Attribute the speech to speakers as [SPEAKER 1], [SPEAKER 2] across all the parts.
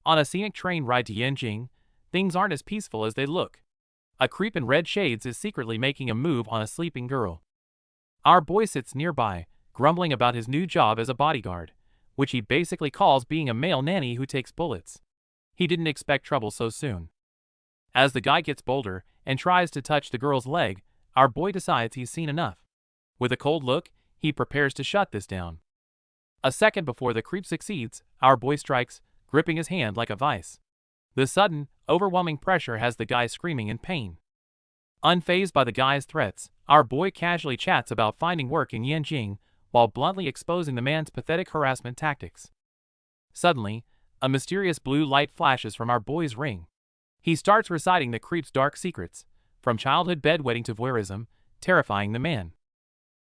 [SPEAKER 1] On a scenic train ride to Yanjing, things aren't as peaceful as they look. A creep in red shades is secretly making a move on a sleeping girl. Our boy sits nearby, grumbling about his new job as a bodyguard, which he basically calls being a male nanny who takes bullets. He didn't expect trouble so soon. As the guy gets bolder and tries to touch the girl's leg, our boy decides he's seen enough. With a cold look, he prepares to shut this down. A second before the creep succeeds, our boy strikes, gripping his hand like a vice. The sudden, overwhelming pressure has the guy screaming in pain. Unfazed by the guy's threats, our boy casually chats about finding work in Yanjing while bluntly exposing the man's pathetic harassment tactics. Suddenly, a mysterious blue light flashes from our boy's ring. He starts reciting the creep's dark secrets, from childhood bedwetting to voyeurism, terrifying the man.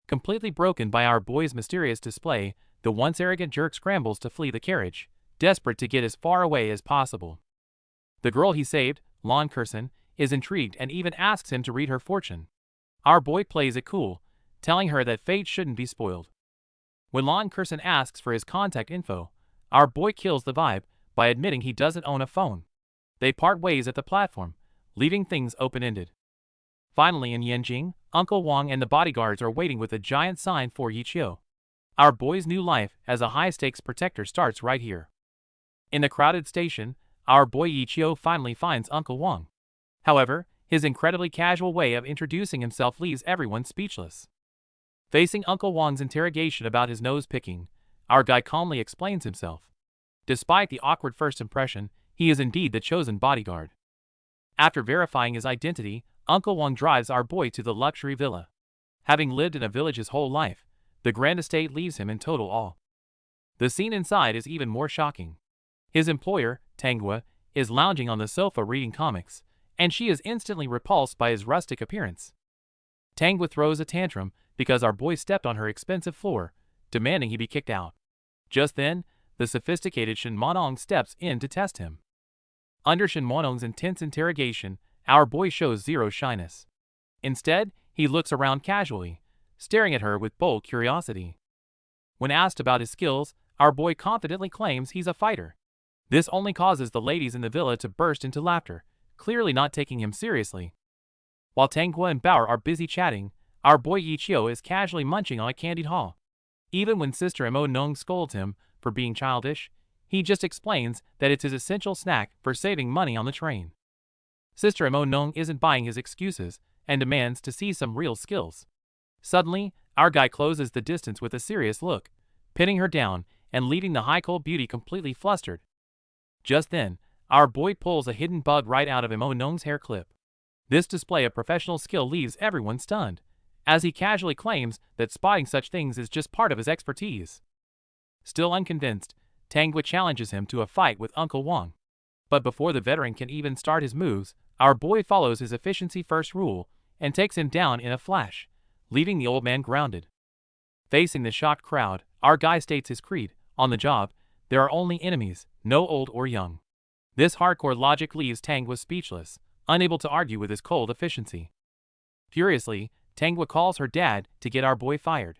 [SPEAKER 1] Completely broken by our boy's mysterious display, the once arrogant jerk scrambles to flee the carriage, desperate to get as far away as possible. The girl he saved, Lon Curson, is intrigued and even asks him to read her fortune. Our boy plays it cool, telling her that fate shouldn't be spoiled. When Lon Curson asks for his contact info, our boy kills the vibe by admitting he doesn't own a phone. They part ways at the platform, leaving things open-ended. Finally in Yanjing, Uncle Wang and the bodyguards are waiting with a giant sign for Yichio. Our boy's new life as a high-stakes protector starts right here. In the crowded station, our boy Yichio finally finds Uncle Wang. However, his incredibly casual way of introducing himself leaves everyone speechless. Facing Uncle Wang's interrogation about his nose picking, our guy calmly explains himself. Despite the awkward first impression, he is indeed the chosen bodyguard. After verifying his identity, Uncle Wang drives our boy to the luxury villa. Having lived in a village his whole life, the grand estate leaves him in total awe. The scene inside is even more shocking. His employer, Tanghua, is lounging on the sofa reading comics, and she is instantly repulsed by his rustic appearance. Tanghua throws a tantrum because our boy stepped on her expensive floor, demanding he be kicked out. Just then, the sophisticated Shin Monong steps in to test him. Under Shin Monong's intense interrogation, our boy shows zero shyness. Instead, he looks around casually, staring at her with bold curiosity. When asked about his skills, our boy confidently claims he's a fighter. This only causes the ladies in the villa to burst into laughter, clearly not taking him seriously. While Tanghua and Bauer are busy chatting, our boy Yichio is casually munching on a candied haw. Even when Sister Mo Nong scolds him for being childish, he just explains that it's his essential snack for saving money on the train. Sister Mo Nong isn't buying his excuses and demands to see some real skills. Suddenly, our guy closes the distance with a serious look, pinning her down and leaving the high-cold beauty completely flustered. Just then, our boy pulls a hidden bug right out of Mo Nong's hair clip. This display of professional skill leaves everyone stunned, as he casually claims that spotting such things is just part of his expertise. Still unconvinced, Tanghua challenges him to a fight with Uncle Wang. But before the veteran can even start his moves, our boy follows his efficiency-first rule and takes him down in a flash, leaving the old man grounded. Facing the shocked crowd, our guy states his creed: on the job, there are only enemies, no old or young. This hardcore logic leaves Tanghua speechless, unable to argue with his cold efficiency. Furiously, Tanghua calls her dad to get our boy fired.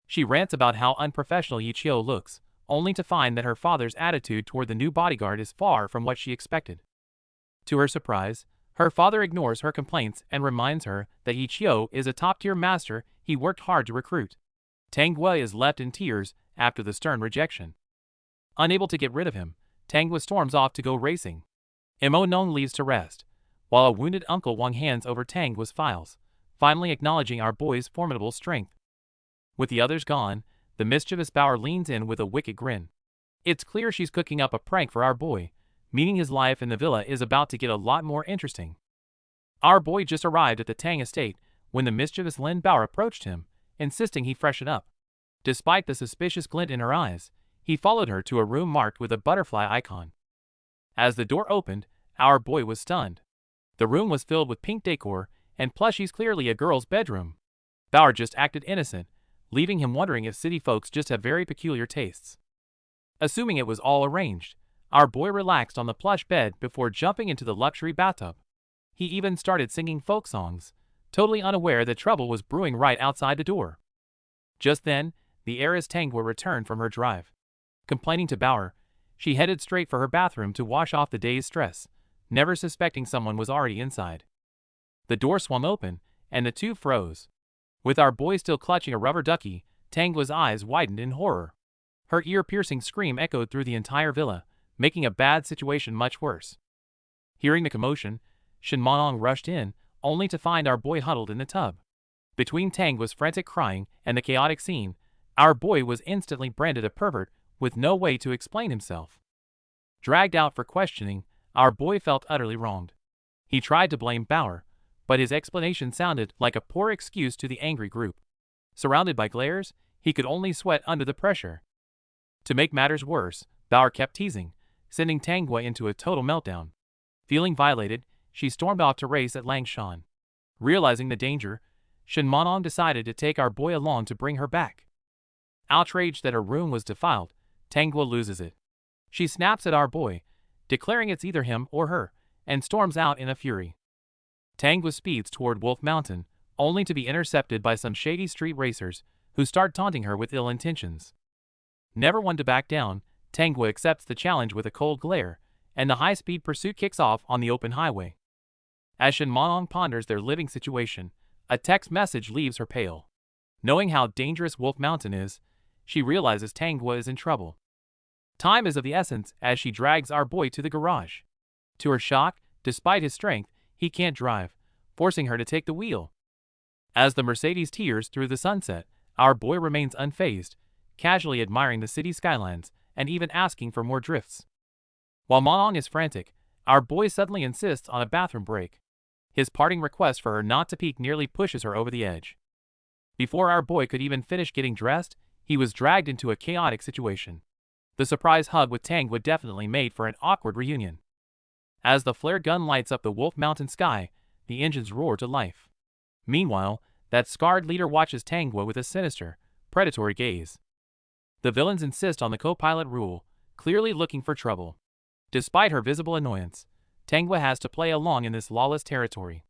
[SPEAKER 1] She rants about how unprofessional Yichio looks, only to find that her father's attitude toward the new bodyguard is far from what she expected. To her surprise, her father ignores her complaints and reminds her that Yichio is a top-tier master he worked hard to recruit. Tanghua is left in tears after the stern rejection. Unable to get rid of him, Tanghua storms off to go racing. Mo Nong leaves to rest, while a wounded Uncle Wang hands over Tanghua's files, finally acknowledging our boy's formidable strength. With the others gone, the mischievous Bauer leans in with a wicked grin. It's clear she's cooking up a prank for our boy, meaning his life in the villa is about to get a lot more interesting. Our boy just arrived at the Tang estate when the mischievous Lin Bauer approached him, insisting he freshen up. Despite the suspicious glint in her eyes, he followed her to a room marked with a butterfly icon. As the door opened, our boy was stunned. The room was filled with pink decor and plushies, clearly a girl's bedroom. Bauer just acted innocent, leaving him wondering if city folks just have very peculiar tastes. Assuming it was all arranged, our boy relaxed on the plush bed before jumping into the luxury bathtub. He even started singing folk songs, totally unaware that trouble was brewing right outside the door. Just then, the heiress Tanghua returned from her drive. Complaining to Bauer, She headed straight for her bathroom to wash off the day's stress, never suspecting someone was already inside. The door swung open, and the two froze. With our boy still clutching a rubber ducky, Tangua's eyes widened in horror. Her ear-piercing scream echoed through the entire villa, making a bad situation much worse. Hearing the commotion, Shin Monong rushed in, only to find our boy huddled in the tub. Between Tangua's frantic crying and the chaotic scene, our boy was instantly branded a pervert with no way to explain himself. Dragged out for questioning, our boy felt utterly wronged. He tried to blame Bauer, but his explanation sounded like a poor excuse to the angry group. Surrounded by glares, he could only sweat under the pressure. To make matters worse, Bauer kept teasing, sending Tangua into a total meltdown. Feeling violated, she stormed off to race at Langshan. Realizing the danger, Shin Monong decided to take our boy along to bring her back. Outraged that her room was defiled, Tangua loses it. She snaps at our boy, declaring it's either him or her, and storms out in a fury. Tangua speeds toward Wolf Mountain, only to be intercepted by some shady street racers who start taunting her with ill intentions. Never one to back down, Tangua accepts the challenge with a cold glare, and the high-speed pursuit kicks off on the open highway. As Shin Monong ponders their living situation, a text message leaves her pale. Knowing how dangerous Wolf Mountain is, she realizes Tangua is in trouble. Time is of the essence as she drags our boy to the garage. To her shock, despite his strength, he can't drive, forcing her to take the wheel. As the Mercedes tears through the sunset, our boy remains unfazed, casually admiring the city skylines and even asking for more drifts. While Monong is frantic, our boy suddenly insists on a bathroom break. His parting request for her not to peek nearly pushes her over the edge. Before our boy could even finish getting dressed, he was dragged into a chaotic situation. The surprise hug with Tangua definitely made for an awkward reunion. As the flare gun lights up the Wolf Mountain sky, the engines roar to life. Meanwhile, that scarred leader watches Tangua with a sinister, predatory gaze. The villains insist on the co-pilot rule, clearly looking for trouble. Despite her visible annoyance, Tangua has to play along in this lawless territory.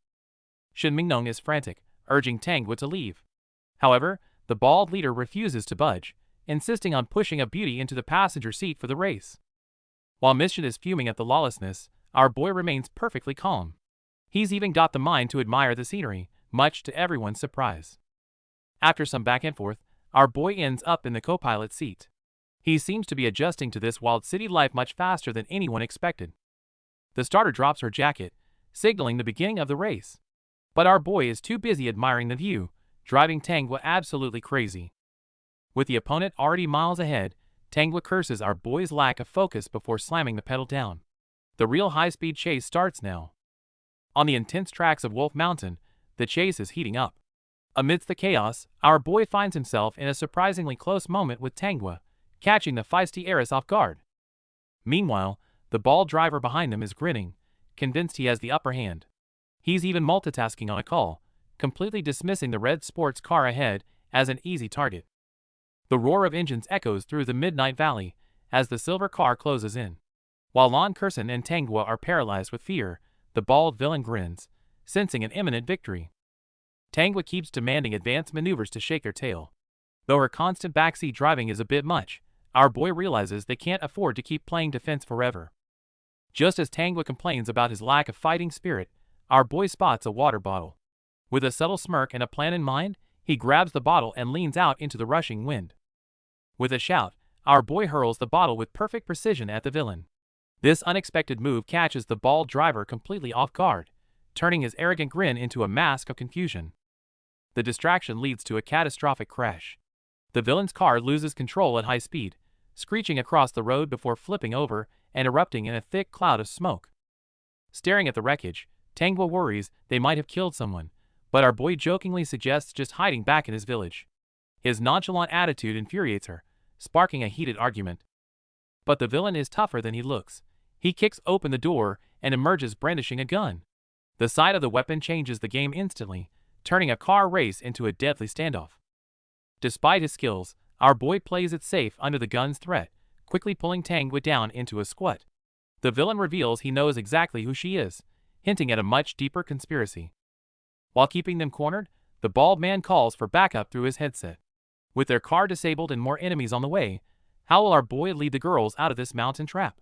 [SPEAKER 1] Shin Mingnong is frantic, urging Tangua to leave. However, the bald leader refuses to budge, insisting on pushing a beauty into the passenger seat for the race. While Mission is fuming at the lawlessness, our boy remains perfectly calm. He's even got the mind to admire the scenery, much to everyone's surprise. After some back and forth, our boy ends up in the co-pilot seat. He seems to be adjusting to this wild city life much faster than anyone expected. The starter drops her jacket, signaling the beginning of the race. But our boy is too busy admiring the view, driving Tangua absolutely crazy. With the opponent already miles ahead, Tangua curses our boy's lack of focus before slamming the pedal down. The real high-speed chase starts now. On the intense tracks of Wolf Mountain, the chase is heating up. Amidst the chaos, our boy finds himself in a surprisingly close moment with Tangua, catching the feisty heiress off guard. Meanwhile, the bald driver behind him is grinning, convinced he has the upper hand. He's even multitasking on a call, completely dismissing the red sports car ahead as an easy target. The roar of engines echoes through the midnight valley as the silver car closes in. While Lon Curson and Tangua are paralyzed with fear, the bald villain grins, sensing an imminent victory. Tangua keeps demanding advanced maneuvers to shake her tail. Though her constant backseat driving is a bit much, our boy realizes they can't afford to keep playing defense forever. Just as Tangua complains about his lack of fighting spirit, our boy spots a water bottle. With a subtle smirk and a plan in mind, he grabs the bottle and leans out into the rushing wind. With a shout, our boy hurls the bottle with perfect precision at the villain. This unexpected move catches the bald driver completely off guard, turning his arrogant grin into a mask of confusion. The distraction leads to a catastrophic crash. The villain's car loses control at high speed, screeching across the road before flipping over and erupting in a thick cloud of smoke. Staring at the wreckage, Tangua worries they might have killed someone, but our boy jokingly suggests just hiding back in his village. His nonchalant attitude infuriates her, sparking a heated argument. But the villain is tougher than he looks. He kicks open the door and emerges brandishing a gun. The sight of the weapon changes the game instantly, turning a car race into a deadly standoff. Despite his skills, our boy plays it safe under the gun's threat, quickly pulling Tangua down into a squat. The villain reveals he knows exactly who she is, hinting at a much deeper conspiracy. While keeping them cornered, the bald man calls for backup through his headset. With their car disabled and more enemies on the way, How will our boy lead the girls out of this mountain trap?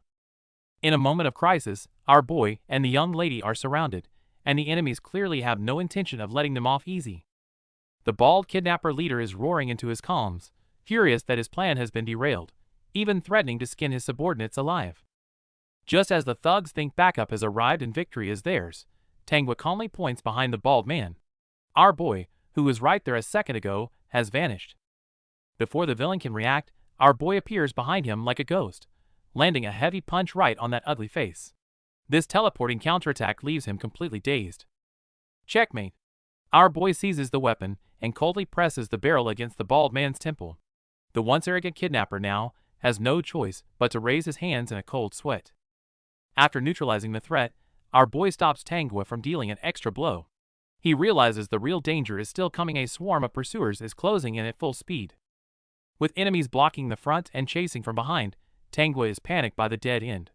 [SPEAKER 1] In a moment of crisis, our boy and the young lady are surrounded, and the enemies clearly have no intention of letting them off easy. The bald kidnapper leader is roaring into his comms, furious that his plan has been derailed, even threatening to skin his subordinates alive. Just as the thugs think backup has arrived and victory is theirs, Tangwa calmly points behind the bald man. Our boy, who was right there a second ago, has vanished. Before the villain can react, our boy appears behind him like a ghost, landing a heavy punch right on that ugly face. This teleporting counterattack leaves him completely dazed. Checkmate. Our boy seizes the weapon and coldly presses the barrel against the bald man's temple. The once arrogant kidnapper now has no choice but to raise his hands in a cold sweat. After neutralizing the threat, our boy stops Tangwa from dealing an extra blow. He realizes the real danger is still coming. A swarm of pursuers is closing in at full speed. With enemies blocking the front and chasing from behind, Tangwa is panicked by the dead end.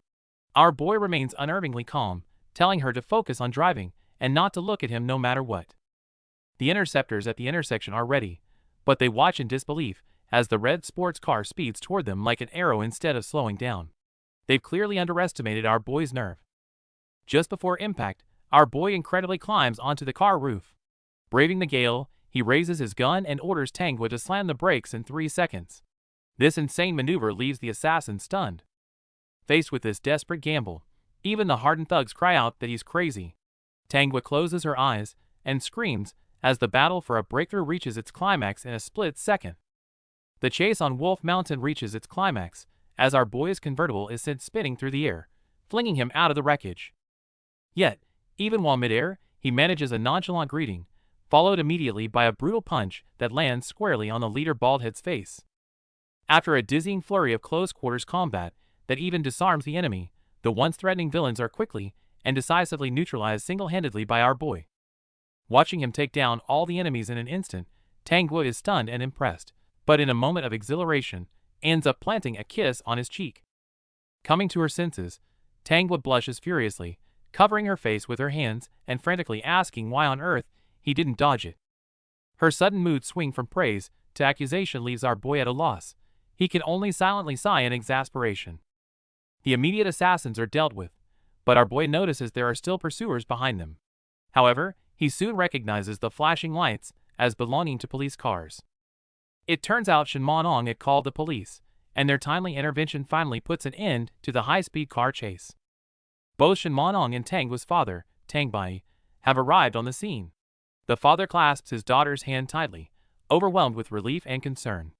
[SPEAKER 1] Our boy remains unnervingly calm, telling her to focus on driving and not to look at him no matter what. The interceptors at the intersection are ready, but they watch in disbelief as the red sports car speeds toward them like an arrow instead of slowing down. They've clearly underestimated our boy's nerve. Just before impact, our boy incredibly climbs onto the car roof. Braving the gale, he raises his gun and orders Tangwa to slam the brakes in 3 seconds. This insane maneuver leaves the assassin stunned. Faced with this desperate gamble, even the hardened thugs cry out that he's crazy. Tangwa closes her eyes and screams as the battle for a breakthrough reaches its climax in a split second. The chase on Wolf Mountain reaches its climax as our boy's convertible is sent spinning through the air, flinging him out of the wreckage. Yet, even while midair, he manages a nonchalant greeting, followed immediately by a brutal punch that lands squarely on the leader Baldhead's face. After a dizzying flurry of close-quarters combat that even disarms the enemy, the once threatening villains are quickly and decisively neutralized single-handedly by our boy. Watching him take down all the enemies in an instant, Tangwa is stunned and impressed, but in a moment of exhilaration, ends up planting a kiss on his cheek. Coming to her senses, Tangwa blushes furiously, covering her face with her hands and frantically asking why on earth he didn't dodge it. Her sudden mood swing from praise to accusation leaves our boy at a loss. He can only silently sigh in exasperation. The immediate assassins are dealt with, but our boy notices there are still pursuers behind them. However, he soon recognizes the flashing lights as belonging to police cars. It turns out Shinmonong had called the police, and their timely intervention finally puts an end to the high-speed car chase. Both Shinmonong and Tangwa's father, Tangbai, have arrived on the scene. The father clasps his daughter's hand tightly, overwhelmed with relief and concern.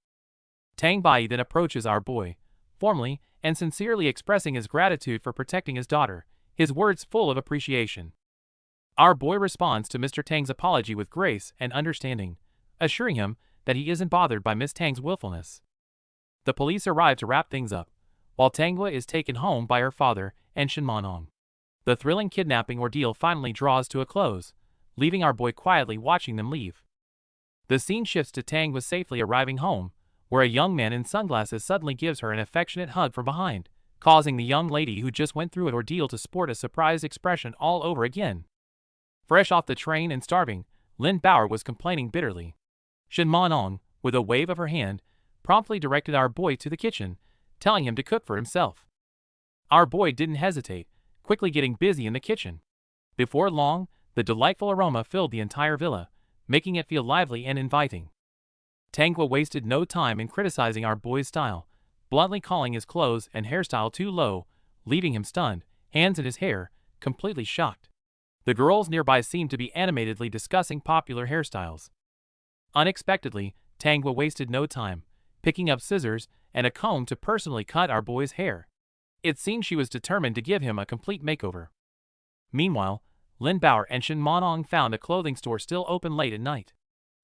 [SPEAKER 1] Tangbai then approaches our boy, formally and sincerely expressing his gratitude for protecting his daughter, his words full of appreciation. Our boy responds to Mr. Tang's apology with grace and understanding, assuring him that he isn't bothered by Miss Tang's willfulness. The police arrive to wrap things up, while Tangwa is taken home by her father and Shinmonong. The thrilling kidnapping ordeal finally draws to a close, leaving our boy quietly watching them leave. The scene shifts to Tangwa safely arriving home, where a young man in sunglasses suddenly gives her an affectionate hug from behind, causing the young lady who just went through an ordeal to sport a surprised expression all over again. Fresh off the train and starving, Lin Bauer was complaining bitterly. Shinmonong, with a wave of her hand, promptly directed our boy to the kitchen, telling him to cook for himself. Our boy didn't hesitate, quickly getting busy in the kitchen. Before long, the delightful aroma filled the entire villa, making it feel lively and inviting. Tangwa wasted no time in criticizing our boy's style, bluntly calling his clothes and hairstyle too low, leaving him stunned, hands in his hair, completely shocked. The girls nearby seemed to be animatedly discussing popular hairstyles. Unexpectedly, Tangwa wasted no time, picking up scissors and a comb to personally cut our boy's hair. It seemed she was determined to give him a complete makeover. Meanwhile, Lin Bauer and Shinmonong found a clothing store still open late at night.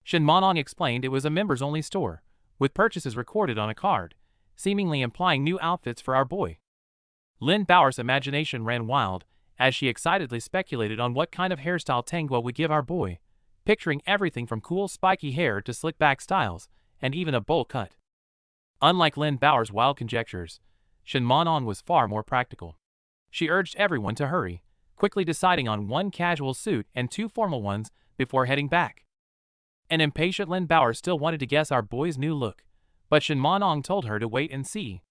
[SPEAKER 1] Shinmonong explained it was a members-only store, with purchases recorded on a card, seemingly implying new outfits for our boy. Lin Bauer's imagination ran wild as she excitedly speculated on what kind of hairstyle Tangwa would give our boy, picturing everything from cool spiky hair to slick-back styles, and even a bowl cut. Unlike Lin Bauer's wild conjectures, Shinmonong was far more practical. She urged everyone to hurry, quickly deciding on one casual suit and 2 formal ones before heading back. An impatient Lin Bauer still wanted to guess our boy's new look, but Shin Manong told her to wait and see.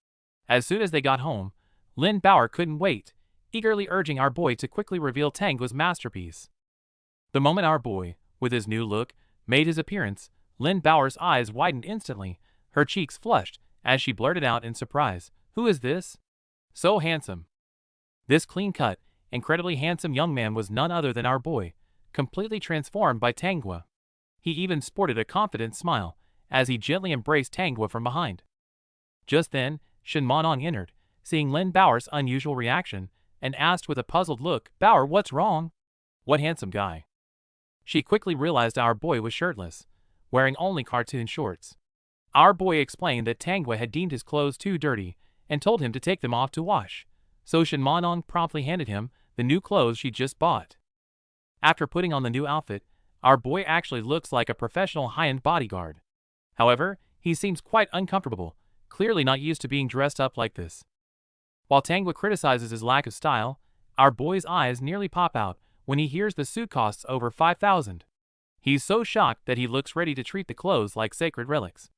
[SPEAKER 1] As soon as they got home, Lin Bauer couldn't wait, eagerly urging our boy to quickly reveal Tangua's masterpiece. The moment our boy, with his new look, made his appearance, Lin Bauer's eyes widened instantly, her cheeks flushed, as she blurted out in surprise, "Who is this? So handsome." This clean-cut, incredibly handsome young man was none other than our boy, completely transformed by Tangua. He even sported a confident smile, as he gently embraced Tangua from behind. Just then, Shin Manong entered, seeing Lin Bauer's unusual reaction, and asked with a puzzled look, "Bauer, what's wrong? What handsome guy?" She quickly realized our boy was shirtless, wearing only cartoon shorts. Our boy explained that Tangua had deemed his clothes too dirty, and told him to take them off to wash, so Shin Manong promptly handed him the new clothes she just bought. After putting on the new outfit, our boy actually looks like a professional high-end bodyguard. However, he seems quite uncomfortable, clearly not used to being dressed up like this. While Tangua criticizes his lack of style, our boy's eyes nearly pop out when he hears the suit costs over 5,000. He's so shocked that he looks ready to treat the clothes like sacred relics.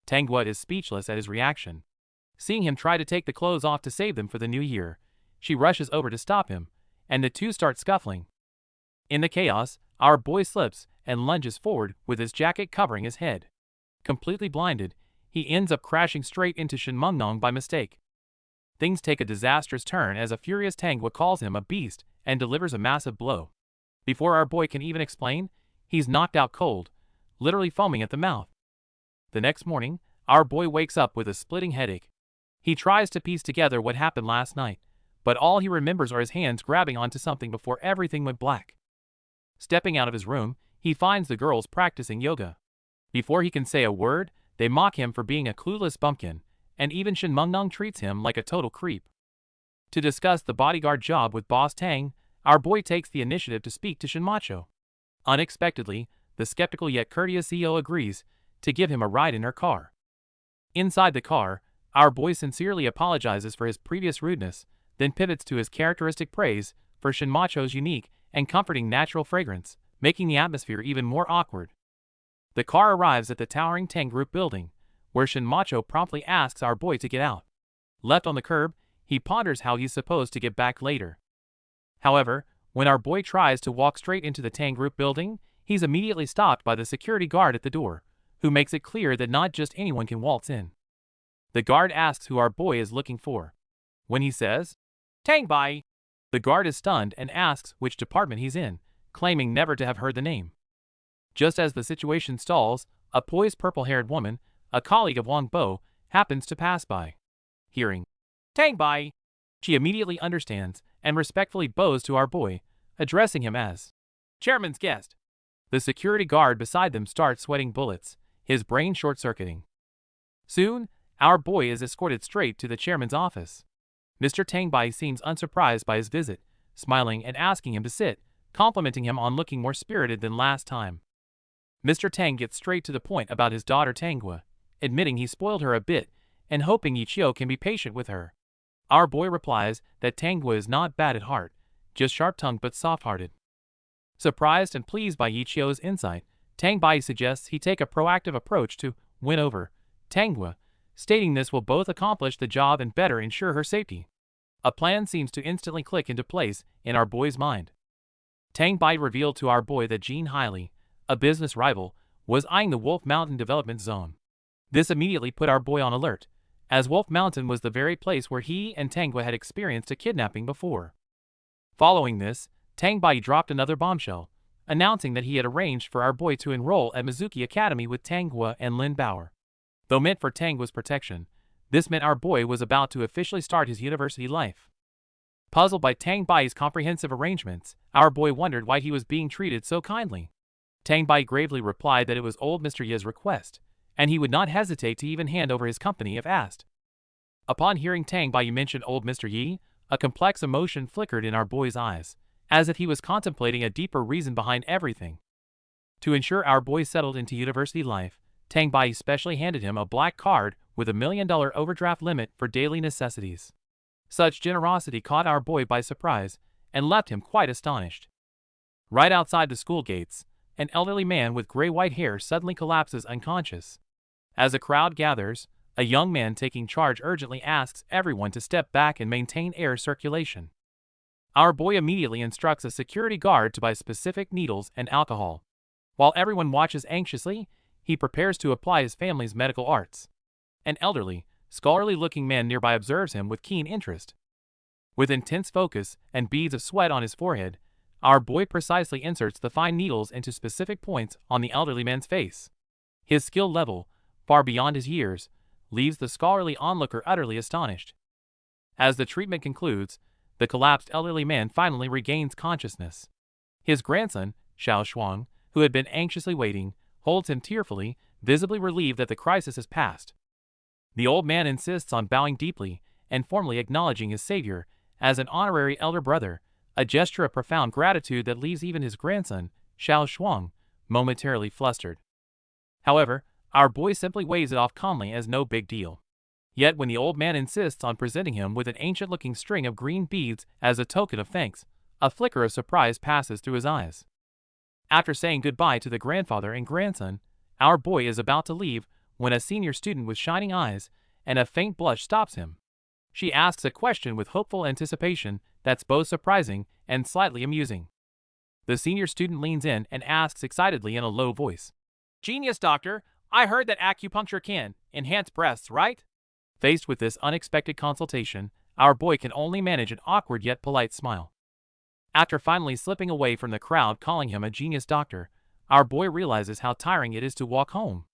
[SPEAKER 1] Tangua is speechless at his reaction. Seeing him try to take the clothes off to save them for the new year, she rushes over to stop him, and the two start scuffling. In the chaos, our boy slips and lunges forward with his jacket covering his head. Completely blinded, he ends up crashing straight into Shin Manong by mistake. Things take a disastrous turn as a furious Tangua calls him a beast and delivers a massive blow. Before our boy can even explain, he's knocked out cold, literally foaming at the mouth. The next morning, our boy wakes up with a splitting headache. He tries to piece together what happened last night, but all he remembers are his hands grabbing onto something before everything went black. Stepping out of his room, he finds the girls practicing yoga. Before he can say a word, they mock him for being a clueless bumpkin, and even Shin Manong treats him like a total creep. To discuss the bodyguard job with Boss Tang, our boy takes the initiative to speak to Shin Macho. Unexpectedly, the skeptical yet courteous CEO agrees to give him a ride in her car. Inside the car, our boy sincerely apologizes for his previous rudeness, then pivots to his characteristic praise for Shin Macho's unique and comforting natural fragrance, making the atmosphere even more awkward. The car arrives at the towering Tang Group building, where Shin Macho promptly asks our boy to get out. Left on the curb, he ponders how he's supposed to get back later. However, when our boy tries to walk straight into the Tang Group building, he's immediately stopped by the security guard at the door, who makes it clear that not just anyone can waltz in. The guard asks who our boy is looking for. When he says, "Tang Bai," the guard is stunned and asks which department he's in, claiming never to have heard the name. Just as the situation stalls, a poised purple-haired woman, a colleague of Wang Bo, happens to pass by. Hearing "Tang Bai," she immediately understands and respectfully bows to our boy, addressing him as "Chairman's guest." The security guard beside them starts sweating bullets, his brain short-circuiting. Soon, our boy is escorted straight to the chairman's office. Mr. Tang Bai seems unsurprised by his visit, smiling and asking him to sit, complimenting him on looking more spirited than last time. Mr. Tang gets straight to the point about his daughter Tangua, admitting he spoiled her a bit and hoping Yichio can be patient with her. Our boy replies that Tangua is not bad at heart, just sharp-tongued but soft-hearted. Surprised and pleased by Yichio's insight, Tang Bai suggests he take a proactive approach to win over Tangua, stating this will both accomplish the job and better ensure her safety. A plan seems to instantly click into place in our boy's mind. Tang Bai revealed to our boy that Jean Hailey, a business rival, was eyeing the Wolf Mountain development zone. This immediately put our boy on alert, as Wolf Mountain was the very place where he and Tangua had experienced a kidnapping before. Following this, Tang Bai dropped another bombshell, announcing that he had arranged for our boy to enroll at Mizuki Academy with Tangua and Lin Bauer. Though meant for Tangua's protection, this meant our boy was about to officially start his university life. Puzzled by Tang Bai's comprehensive arrangements, our boy wondered why he was being treated so kindly. Tang Bai gravely replied that it was old Mr. Ye's request, and he would not hesitate to even hand over his company if asked. Upon hearing Tang Bai mention old Mr. Yi, a complex emotion flickered in our boy's eyes, as if he was contemplating a deeper reason behind everything. To ensure our boy settled into university life, Tang Bai specially handed him a black card with $1 million overdraft limit for daily necessities. Such generosity caught our boy by surprise and left him quite astonished. Right outside the school gates, an elderly man with gray-white hair suddenly collapses unconscious. As a crowd gathers, a young man taking charge urgently asks everyone to step back and maintain air circulation. Our boy immediately instructs a security guard to buy specific needles and alcohol. While everyone watches anxiously, he prepares to apply his family's medical arts. An elderly, scholarly-looking man nearby observes him with keen interest. With intense focus and beads of sweat on his forehead, our boy precisely inserts the fine needles into specific points on the elderly man's face. His skill level, far beyond his years, leaves the scholarly onlooker utterly astonished. As the treatment concludes, the collapsed elderly man finally regains consciousness. His grandson, Xiao Shuang, who had been anxiously waiting, holds him tearfully, visibly relieved that the crisis has passed. The old man insists on bowing deeply and formally acknowledging his savior as an honorary elder brother, a gesture of profound gratitude that leaves even his grandson, Xiao Shuang, momentarily flustered. However, our boy simply waves it off calmly as no big deal. Yet when the old man insists on presenting him with an ancient-looking string of green beads as a token of thanks, a flicker of surprise passes through his eyes. After saying goodbye to the grandfather and grandson, our boy is about to leave when a senior student with shining eyes and a faint blush stops him. She asks a question with hopeful anticipation that's both surprising and slightly amusing. The senior student leans in and asks excitedly in a low voice, "Genius, doctor, I heard that acupuncture can enhance breasts, right?" Faced with this unexpected consultation, our boy can only manage an awkward yet polite smile. After finally slipping away from the crowd calling him a genius doctor, our boy realizes how tiring it is to walk home.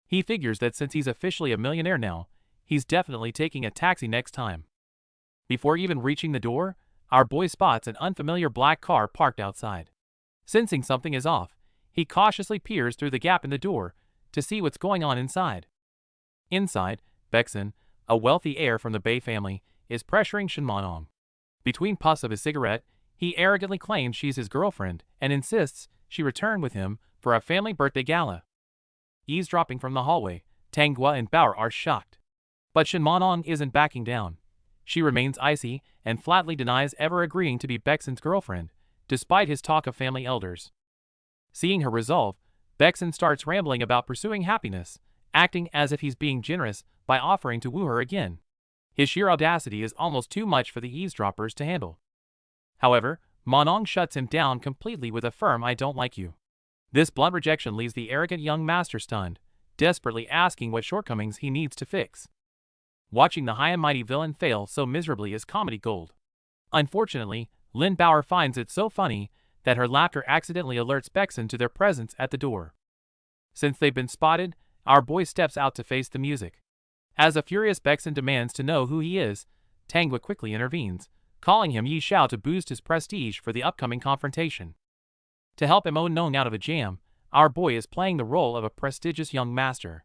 [SPEAKER 1] He figures that since he's officially a millionaire now, he's definitely taking a taxi next time. Before even reaching the door, our boy spots an unfamiliar black car parked outside. Sensing something is off, he cautiously peers through the gap in the door to see what's going on inside. Inside, Baeksun, a wealthy heir from the Bei family, is pressuring Shinmonong. Between puffs of his cigarette, he arrogantly claims she's his girlfriend and insists she return with him for a family birthday gala. Eavesdropping from the hallway, Tanghua and Bauer are shocked. But Shinmonong isn't backing down. She remains icy and flatly denies ever agreeing to be Baeksun's girlfriend, despite his talk of family elders. Seeing her resolve, Baeksun starts rambling about pursuing happiness, acting as if he's being generous by offering to woo her again. His sheer audacity is almost too much for the eavesdroppers to handle. However, Monong shuts him down completely with a firm "I don't like you." This blunt rejection leaves the arrogant young master stunned, desperately asking what shortcomings he needs to fix. Watching the high and mighty villain fail so miserably is comedy gold. Unfortunately, Lin Bauer finds it so funny that her laughter accidentally alerts Baeksun to their presence at the door. Since they've been spotted, our boy steps out to face the music. As a furious Baeksun demands to know who he is, Tanghua quickly intervenes, calling him Yi Xiao to boost his prestige for the upcoming confrontation. To help Mo Nong out of a jam, our boy is playing the role of a prestigious young master.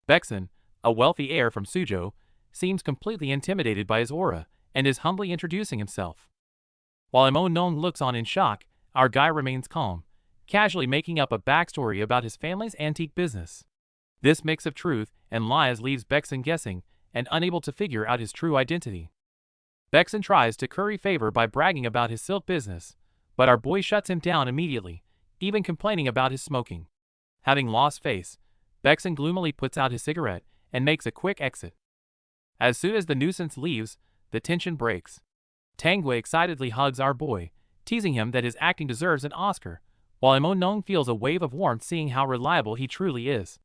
[SPEAKER 1] Baeksun, a wealthy heir from Suzhou, seems completely intimidated by his aura and is humbly introducing himself. While Mo Nong looks on in shock, our guy remains calm, casually making up a backstory about his family's antique business. This mix of truth and lies leaves Baeksun guessing and unable to figure out his true identity. Baeksun tries to curry favor by bragging about his silk business, but our boy shuts him down immediately, even complaining about his smoking. Having lost face, Baeksun gloomily puts out his cigarette and makes a quick exit. As soon as the nuisance leaves, the tension breaks. Tanghua excitedly hugs our boy, teasing him that his acting deserves an Oscar, while Mo Nong feels a wave of warmth seeing how reliable he truly is.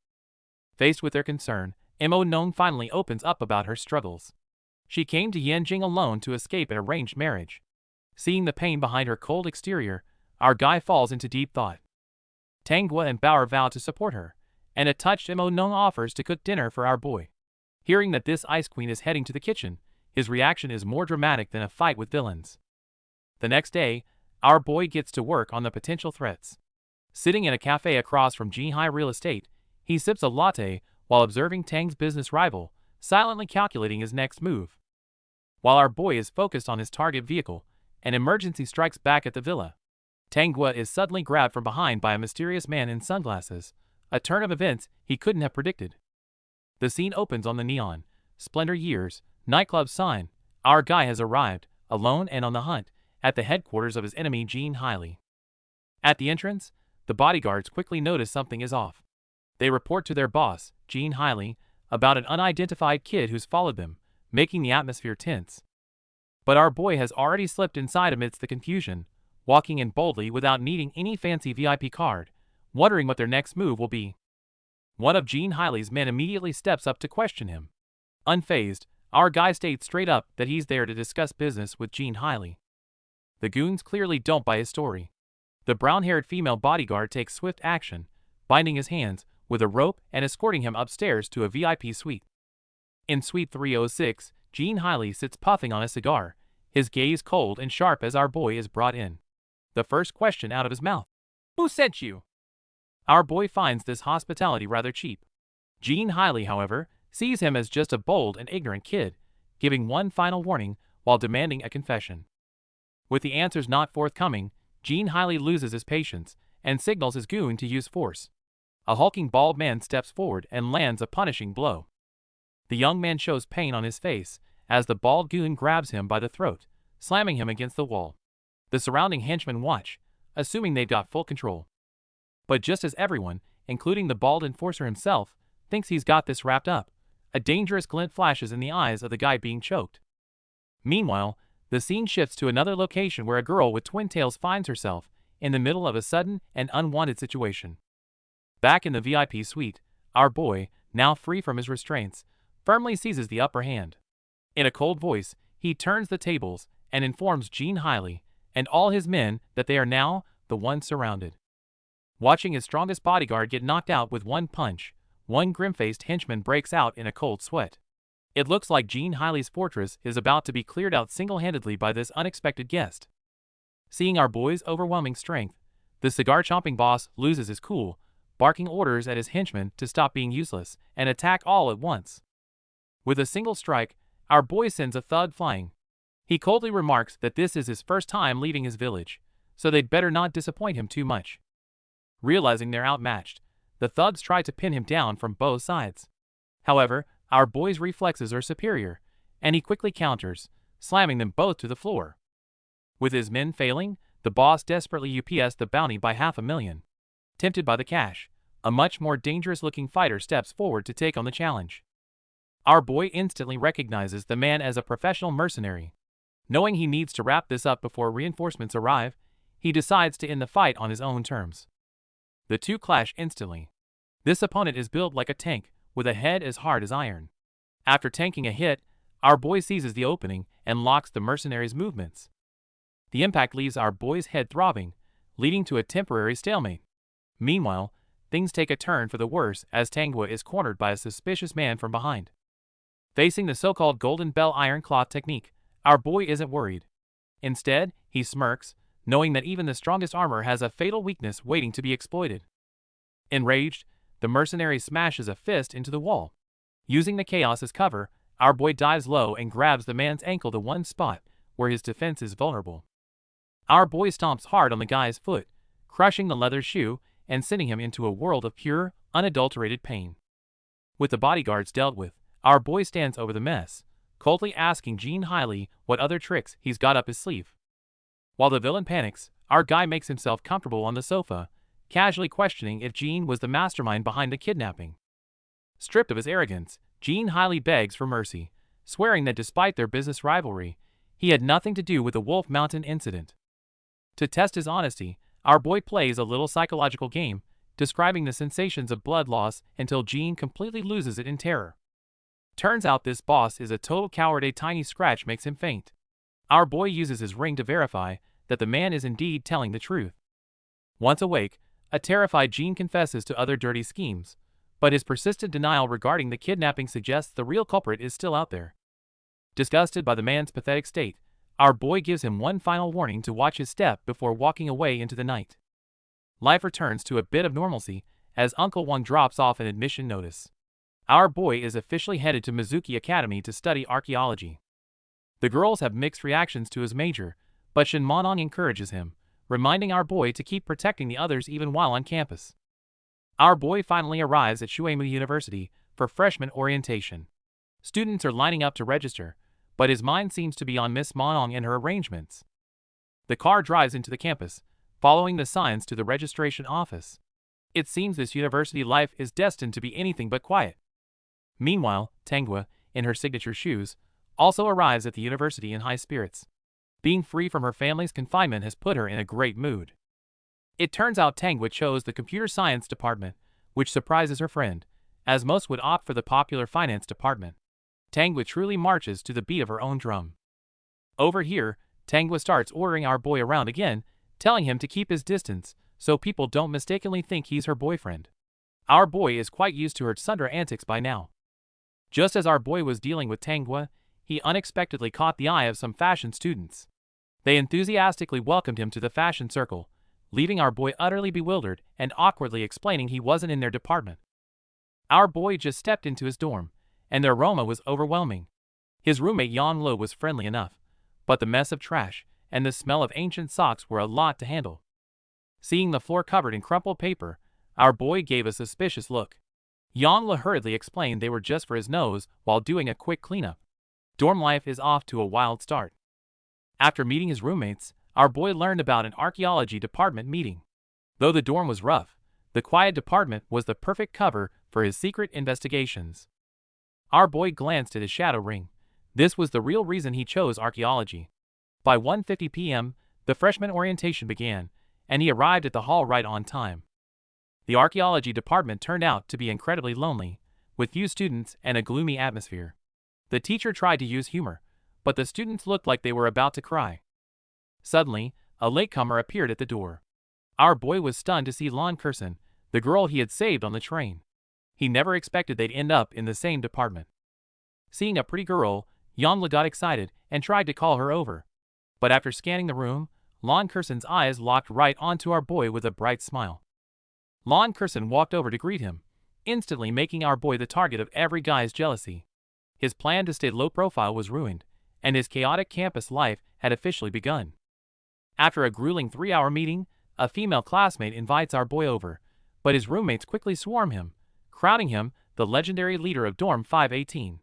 [SPEAKER 1] Faced with their concern, Mo Nong finally opens up about her struggles. She came to Yanjing alone to escape an arranged marriage. Seeing the pain behind her cold exterior, our guy falls into deep thought. Tanghua and Bauer vow to support her, and a touched Mo Nong offers to cook dinner for our boy. Hearing that this ice queen is heading to the kitchen, his reaction is more dramatic than a fight with villains. The next day, our boy gets to work on the potential threats. Sitting in a cafe across from Jinhai Real Estate, he sips a latte while observing Tang's business rival, silently calculating his next move. While our boy is focused on his target vehicle, an emergency strikes back at the villa. Tanghua is suddenly grabbed from behind by a mysterious man in sunglasses, a turn of events he couldn't have predicted. The scene opens on the neon, Splendor Years, nightclub sign. Our guy has arrived, alone and on the hunt, at the headquarters of his enemy Jean Hailey. At the entrance, the bodyguards quickly notice something is off. They report to their boss, Gene Hiley, about an unidentified kid who's followed them, making the atmosphere tense. But our boy has already slipped inside amidst the confusion, walking in boldly without needing any fancy VIP card, wondering what their next move will be. One of Gene Hiley's men immediately steps up to question him. Unfazed, our guy states straight up that he's there to discuss business with Gene Hiley. The goons clearly don't buy his story. The brown-haired female bodyguard takes swift action, binding his hands with a rope and escorting him upstairs to a VIP suite. In Suite 306, Gene Hiley sits puffing on a cigar, his gaze cold and sharp as our boy is brought in. The first question out of his mouth: "Who sent you?" Our boy finds this hospitality rather cheap. Gene Hiley, however, sees him as just a bold and ignorant kid, giving one final warning while demanding a confession. With the answers not forthcoming, Gene Hiley loses his patience and signals his goon to use force. A hulking bald man steps forward and lands a punishing blow. The young man shows pain on his face as the bald goon grabs him by the throat, slamming him against the wall. The surrounding henchmen watch, assuming they've got full control. But just as everyone, including the bald enforcer himself, thinks he's got this wrapped up, a dangerous glint flashes in the eyes of the guy being choked. Meanwhile, the scene shifts to another location where a girl with twin tails finds herself in the middle of a sudden and unwanted situation. Back in the VIP suite, our boy, now free from his restraints, firmly seizes the upper hand. In a cold voice, he turns the tables and informs Gene Hiley and all his men that they are now the ones surrounded. Watching his strongest bodyguard get knocked out with one punch, one grim-faced henchman breaks out in a cold sweat. It looks like Gene Hiley's fortress is about to be cleared out single-handedly by this unexpected guest. Seeing our boy's overwhelming strength, the cigar-chomping boss loses his cool, barking orders at his henchmen to stop being useless and attack all at once. With a single strike, our boy sends a thug flying. He coldly remarks that this is his first time leaving his village, so they'd better not disappoint him too much. Realizing they're outmatched, the thugs try to pin him down from both sides. However, our boy's reflexes are superior, and he quickly counters, slamming them both to the floor. With his men failing, the boss desperately UPS the bounty by $500,000. Tempted by the cash, a much more dangerous-looking fighter steps forward to take on the challenge. Our boy instantly recognizes the man as a professional mercenary. Knowing he needs to wrap this up before reinforcements arrive, he decides to end the fight on his own terms. The two clash instantly. This opponent is built like a tank, with a head as hard as iron. After tanking a hit, our boy seizes the opening and locks the mercenary's movements. The impact leaves our boy's head throbbing, leading to a temporary stalemate. Meanwhile, things take a turn for the worse as Tangwa is cornered by a suspicious man from behind. Facing the so-called Golden Bell Iron Cloth technique, our boy isn't worried. Instead, he smirks, knowing that even the strongest armor has a fatal weakness waiting to be exploited. Enraged, the mercenary smashes a fist into the wall. Using the chaos as cover, our boy dives low and grabs the man's ankle to one spot where his defense is vulnerable. Our boy stomps hard on the guy's foot, crushing the leather shoe and sending him into a world of pure, unadulterated pain. With the bodyguards dealt with, our boy stands over the mess, coldly asking Gene Hiley what other tricks he's got up his sleeve. While the villain panics, our guy makes himself comfortable on the sofa, casually questioning if Gene was the mastermind behind the kidnapping. Stripped of his arrogance, Gene Hiley begs for mercy, swearing that despite their business rivalry, he had nothing to do with the Wolf Mountain incident. To test his honesty, our boy plays a little psychological game, describing the sensations of blood loss until Gene completely loses it in terror. Turns out this boss is a total coward. A tiny scratch makes him faint. Our boy uses his ring to verify that the man is indeed telling the truth. Once awake, a terrified Gene confesses to other dirty schemes, but his persistent denial regarding the kidnapping suggests the real culprit is still out there. Disgusted by the man's pathetic state, our boy gives him one final warning to watch his step before walking away into the night. Life returns to a bit of normalcy as Uncle Wang drops off an admission notice. Our boy is officially headed to Mizuki Academy to study archaeology. The girls have mixed reactions to his major, but Shin Monong encourages him, reminding our boy to keep protecting the others even while on campus. Our boy finally arrives at Shuemu University for freshman orientation. Students are lining up to register, but his mind seems to be on Miss Monong and her arrangements. The car drives into the campus, following the signs to the registration office. It seems this university life is destined to be anything but quiet. Meanwhile, Tanghua, in her signature shoes, also arrives at the university in high spirits. Being free from her family's confinement has put her in a great mood. It turns out Tanghua chose the computer science department, which surprises her friend, as most would opt for the popular finance department. Tanghua truly marches to the beat of her own drum. Over here, Tanghua starts ordering our boy around again, telling him to keep his distance so people don't mistakenly think he's her boyfriend. Our boy is quite used to her Tsundere antics by now. Just as our boy was dealing with Tanghua, he unexpectedly caught the eye of some fashion students. They enthusiastically welcomed him to the fashion circle, leaving our boy utterly bewildered and awkwardly explaining he wasn't in their department. Our boy just stepped into his dorm, and the aroma was overwhelming. His roommate Yahello was friendly enough, but the mess of trash and the smell of ancient socks were a lot to handle. Seeing the floor covered in crumpled paper, our boy gave a suspicious look. Yahello hurriedly explained they were just for his nose while doing a quick cleanup. Dorm life is off to a wild start. After meeting his roommates, our boy learned about an archaeology department meeting. Though the dorm was rough, the quiet department was the perfect cover for his secret investigations. Our boy glanced at his shadow ring. This was the real reason he chose archaeology. By 1:50 p.m., the freshman orientation began, and he arrived at the hall right on time. The archaeology department turned out to be incredibly lonely, with few students and a gloomy atmosphere. The teacher tried to use humor, but the students looked like they were about to cry. Suddenly, a latecomer appeared at the door. Our boy was stunned to see Lon Curson, the girl he had saved on the train. He never expected they'd end up in the same department. Seeing a pretty girl, Yahello got excited and tried to call her over. But after scanning the room, Lon Curson's eyes locked right onto our boy with a bright smile. Lon Curson walked over to greet him, instantly making our boy the target of every guy's jealousy. His plan to stay low profile was ruined, and his chaotic campus life had officially begun. After a grueling 3-hour meeting, a female classmate invites our boy over, but his roommates quickly swarm him, crowning him the legendary leader of Dorm 518.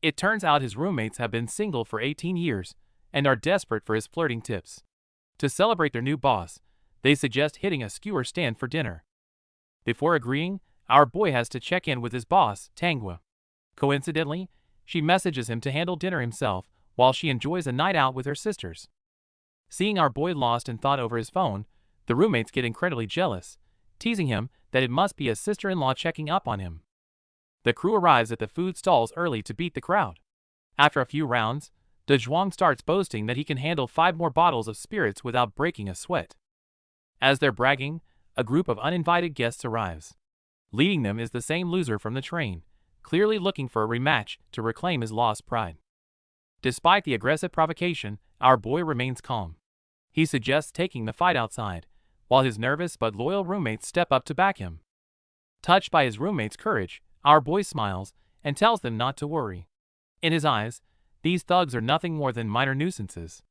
[SPEAKER 1] It turns out his roommates have been single for 18 years and are desperate for his flirting tips. To celebrate their new boss, they suggest hitting a skewer stand for dinner. Before agreeing, our boy has to check in with his boss, Tanghua. Coincidentally, she messages him to handle dinner himself while she enjoys a night out with her sisters. Seeing our boy lost in thought over his phone, the roommates get incredibly jealous, teasing him that it must be a sister-in-law checking up on him. The crew arrives at the food stalls early to beat the crowd. After a few rounds, De Zhuang starts boasting that he can handle 5 more bottles of spirits without breaking a sweat. As they're bragging, a group of uninvited guests arrives. Leading them is the same loser from the train, clearly looking for a rematch to reclaim his lost pride. Despite the aggressive provocation, our boy remains calm. He suggests taking the fight outside, while his nervous but loyal roommates step up to back him. Touched by his roommates' courage, our boy smiles and tells them not to worry. In his eyes, these thugs are nothing more than minor nuisances.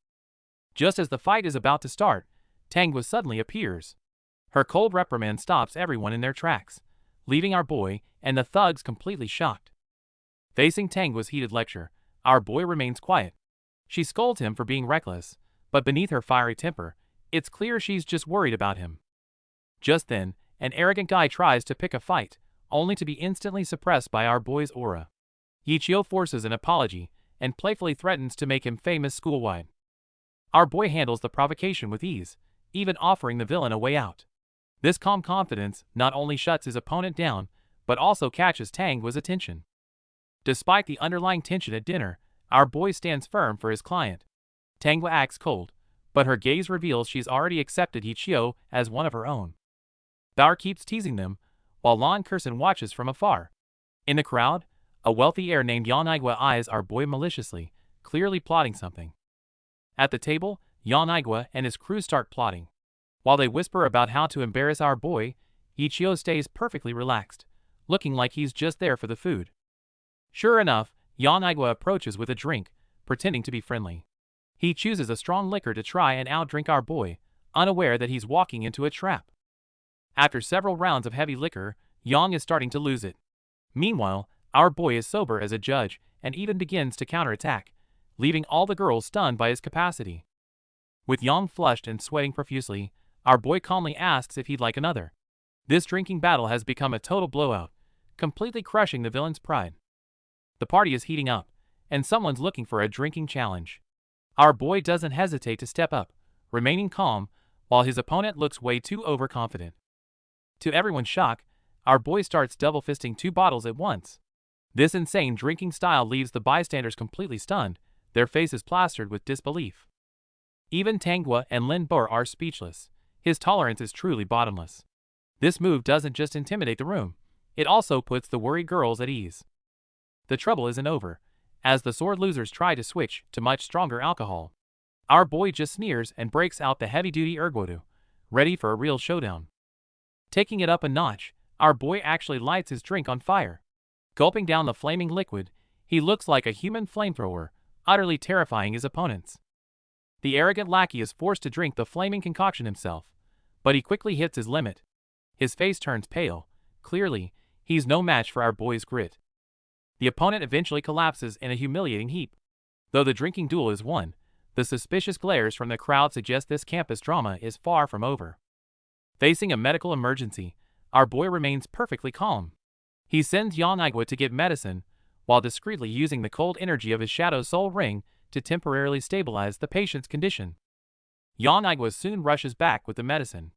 [SPEAKER 1] Just as the fight is about to start, Tanghua suddenly appears. Her cold reprimand stops everyone in their tracks, leaving our boy and the thugs completely shocked. Facing Tanghua's heated lecture, our boy remains quiet. She scolds him for being reckless, but beneath her fiery temper, it's clear she's just worried about him. Just then, an arrogant guy tries to pick a fight, only to be instantly suppressed by our boy's aura. Yichio forces an apology and playfully threatens to make him famous schoolwide. Our boy handles the provocation with ease, even offering the villain a way out. This calm confidence not only shuts his opponent down, but also catches Tanghua's attention. Despite the underlying tension at dinner, our boy stands firm for his client. Tanghua acts cold, but her gaze reveals she's already accepted Yichio as one of her own. Bauer keeps teasing them, while Lon Curson watches from afar. In the crowd, a wealthy heir named Yahello eyes our boy maliciously, clearly plotting something. At the table, Yahello and his crew start plotting. While they whisper about how to embarrass our boy, Yichio stays perfectly relaxed, looking like he's just there for the food. Sure enough, Yahello approaches with a drink, pretending to be friendly. He chooses a strong liquor to try and outdrink our boy, unaware that he's walking into a trap. After several rounds of heavy liquor, Yang is starting to lose it. Meanwhile, our boy is sober as a judge and even begins to counterattack, leaving all the girls stunned by his capacity. With Yang flushed and sweating profusely, our boy calmly asks if he'd like another. This drinking battle has become a total blowout, completely crushing the villain's pride. The party is heating up, and someone's looking for a drinking challenge. Our boy doesn't hesitate to step up, remaining calm, while his opponent looks way too overconfident. To everyone's shock, our boy starts double-fisting 2 bottles at once. This insane drinking style leaves the bystanders completely stunned, their faces plastered with disbelief. Even Tanghwa and Lin Bo are speechless. His tolerance is truly bottomless. This move doesn't just intimidate the room, it also puts the worried girls at ease. The trouble isn't over, as the sword losers try to switch to much stronger alcohol. Our boy just sneers and breaks out the heavy-duty ergodu, ready for a real showdown. Taking it up a notch, our boy actually lights his drink on fire. Gulping down the flaming liquid, he looks like a human flamethrower, utterly terrifying his opponents. The arrogant lackey is forced to drink the flaming concoction himself, but he quickly hits his limit. His face turns pale. Clearly, he's no match for our boy's grit. The opponent eventually collapses in a humiliating heap. Though the drinking duel is won, the suspicious glares from the crowd suggest this campus drama is far from over. Facing a medical emergency, our boy remains perfectly calm. He sends Yahello to get medicine, while discreetly using the cold energy of his Shadow Soul Ring to temporarily stabilize the patient's condition. Yahello soon rushes back with the medicine.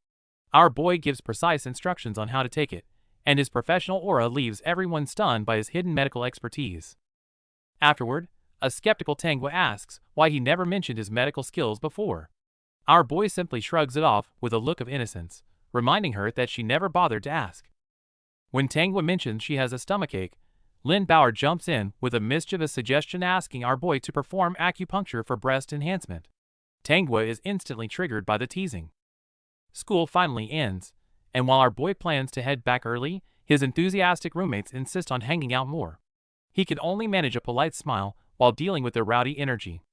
[SPEAKER 1] Our boy gives precise instructions on how to take it, and his professional aura leaves everyone stunned by his hidden medical expertise. Afterward, a skeptical Tanghwa asks why he never mentioned his medical skills before. Our boy simply shrugs it off with a look of innocence, reminding her that she never bothered to ask. When Tanghwa mentions she has a stomachache, Lin Bauer jumps in with a mischievous suggestion asking our boy to perform acupuncture for breast enhancement. Tanghwa is instantly triggered by the teasing. School finally ends, and while our boy plans to head back early, his enthusiastic roommates insist on hanging out more. He can only manage a polite smile while dealing with their rowdy energy.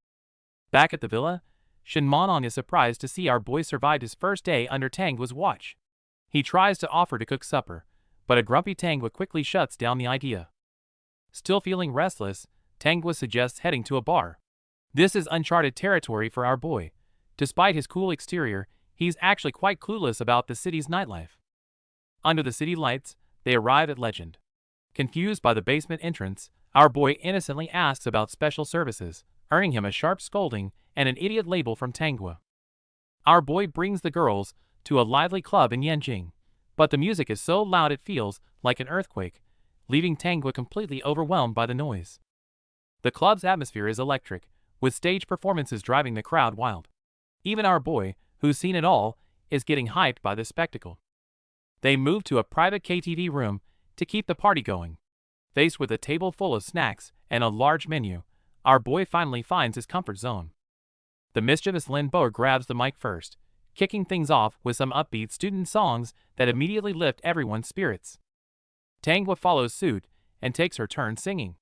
[SPEAKER 1] Back at the villa, Shin Monong is surprised to see our boy survived his first day under Tanghwa's watch. He tries to offer to cook supper, but a grumpy Tanghwa quickly shuts down the idea. Still feeling restless, Tanghwa suggests heading to a bar. This is uncharted territory for our boy. Despite his cool exterior, he's actually quite clueless about the city's nightlife. Under the city lights, they arrive at Legend. Confused by the basement entrance, our boy innocently asks about special services, earning him a sharp scolding and an idiot label from Tanghwa. Our boy brings the girls to a lively club in Yanjing, but the music is so loud it feels like an earthquake, leaving Tanghwa completely overwhelmed by the noise. The club's atmosphere is electric, with stage performances driving the crowd wild. Even our boy, who's seen it all, is getting hyped by the spectacle. They move to a private KTV room to keep the party going. Faced with a table full of snacks and a large menu, our boy finally finds his comfort zone. The mischievous Lin Bo grabs the mic first, kicking things off with some upbeat student songs that immediately lift everyone's spirits. Tanghwa follows suit and takes her turn singing.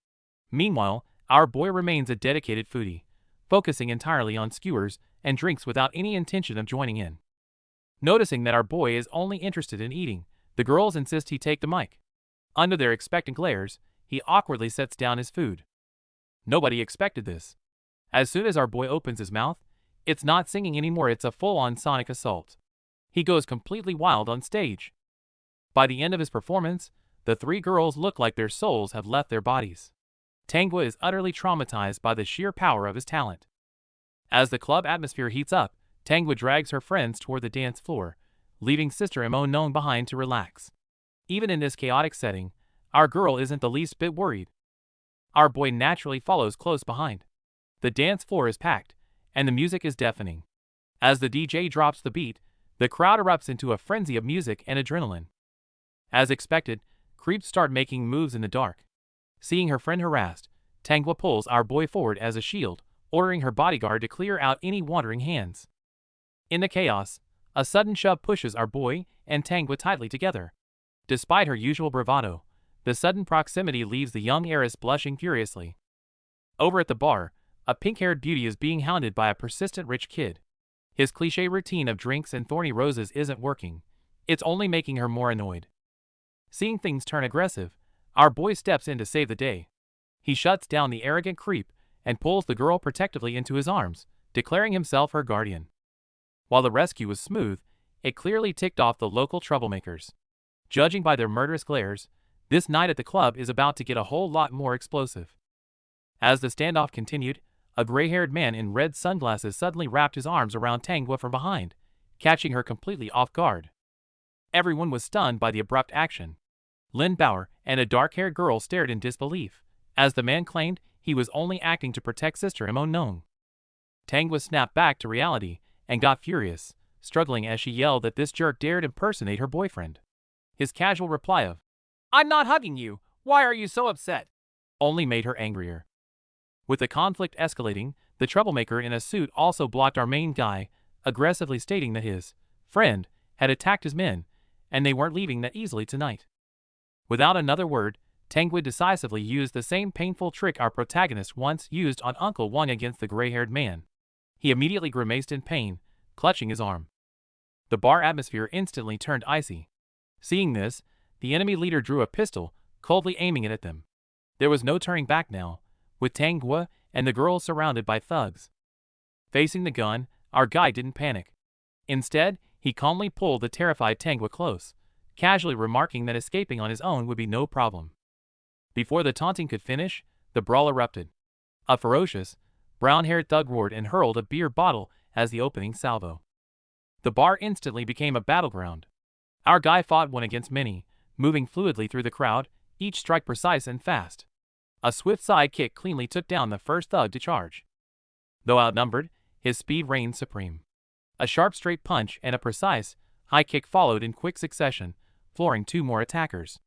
[SPEAKER 1] Meanwhile, our boy remains a dedicated foodie, focusing entirely on skewers and drinks without any intention of joining in. Noticing that our boy is only interested in eating, the girls insist he take the mic. Under their expectant glares, he awkwardly sets down his food. Nobody expected this. As soon as our boy opens his mouth, it's not singing anymore, it's a full-on sonic assault. He goes completely wild on stage. By the end of his performance, the 3 girls look like their souls have left their bodies. Tanghwa is utterly traumatized by the sheer power of his talent. As the club atmosphere heats up, Tanghwa drags her friends toward the dance floor, leaving Sister Mo Nong behind to relax. Even in this chaotic setting, our girl isn't the least bit worried. Our boy naturally follows close behind. The dance floor is packed, and the music is deafening. As the DJ drops the beat, the crowd erupts into a frenzy of music and adrenaline. As expected, creeps start making moves in the dark. Seeing her friend harassed, Tanghwa pulls our boy forward as a shield, ordering her bodyguard to clear out any wandering hands. In the chaos, a sudden shove pushes our boy and Tanghwa tightly together. Despite her usual bravado, the sudden proximity leaves the young heiress blushing furiously. Over at the bar, a pink-haired beauty is being hounded by a persistent rich kid. His cliché routine of drinks and thorny roses isn't working. It's only making her more annoyed. Seeing things turn aggressive, our boy steps in to save the day. He shuts down the arrogant creep and pulls the girl protectively into his arms, declaring himself her guardian. While the rescue was smooth, it clearly ticked off the local troublemakers. Judging by their murderous glares, this night at the club is about to get a whole lot more explosive. As the standoff continued, a gray-haired man in red sunglasses suddenly wrapped his arms around Tanghua from behind, catching her completely off guard. Everyone was stunned by the abrupt action. Lin Bauer and a dark-haired girl stared in disbelief, as the man claimed he was only acting to protect Sister Nong. Tanghua snapped back to reality and got furious, struggling as she yelled that this jerk dared impersonate her boyfriend. His casual reply of, "I'm not hugging you, why are you so upset?" only made her angrier. With the conflict escalating, the troublemaker in a suit also blocked our main guy, aggressively stating that his friend had attacked his men, and they weren't leaving that easily tonight. Without another word, Tanghua decisively used the same painful trick our protagonist once used on Uncle Wang against the gray-haired man. He immediately grimaced in pain, clutching his arm. The bar atmosphere instantly turned icy. Seeing this, the enemy leader drew a pistol, coldly aiming it at them. There was no turning back now, with Tanghua and the girl surrounded by thugs. Facing the gun, our guy didn't panic. Instead, he calmly pulled the terrified Tanghua close, casually remarking that escaping on his own would be no problem. Before the taunting could finish, the brawl erupted. A ferocious, brown-haired thug roared and hurled a beer bottle as the opening salvo. The bar instantly became a battleground. Our guy fought one against many, moving fluidly through the crowd, each strike precise and fast. A swift side kick cleanly took down the first thug to charge. Though outnumbered, his speed reigned supreme. A sharp straight punch and a precise, high kick followed in quick succession, flooring two more attackers.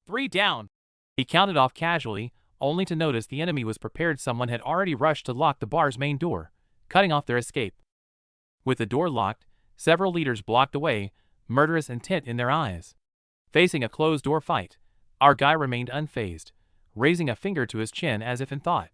[SPEAKER 1] 3 down. He counted off casually, only to notice the enemy was prepared. Someone had already rushed to lock the bar's main door, cutting off their escape. With the door locked, several leaders blocked the way, murderous intent in their eyes. Facing a closed-door fight, our guy remained unfazed, raising a finger to his chin as if in thought.